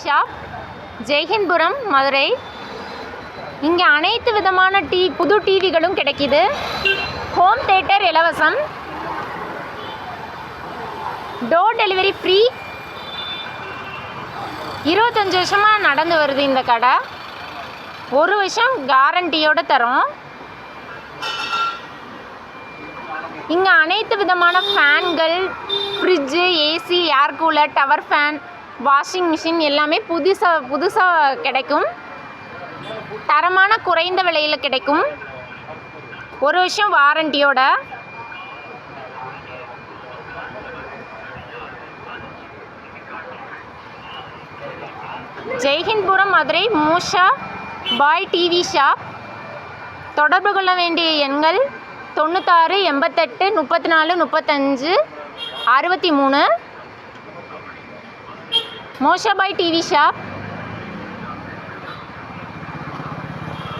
Shop, Jaihindpuram, Madurai. இங்கே அனைத்து விதமான புது டிவிகளும் கிடைக்கிது. ஹோம் தியேட்டர் இலவசம். Door delivery free. 25 வருஷமாக நடந்து வருது இந்த கடை. 1 வருஷம் கேரண்டியோடு தரோம். இங்கே அனைத்து விதமான ஃபேன்கள், fridge, AC, air cooler, tower fan, washing machine எல்லாமே புதுசாக கிடைக்கும். தரமான குறைந்த விலையில் கிடைக்கும். 1 வருஷம் வாரண்டியோட. Jaihindpuram, Madurai, Moosa Bhai TV shop. தொடர்பு கொள்ள வேண்டிய எண்கள் 96 88 34 35 63. Moosa Bhai TV shop.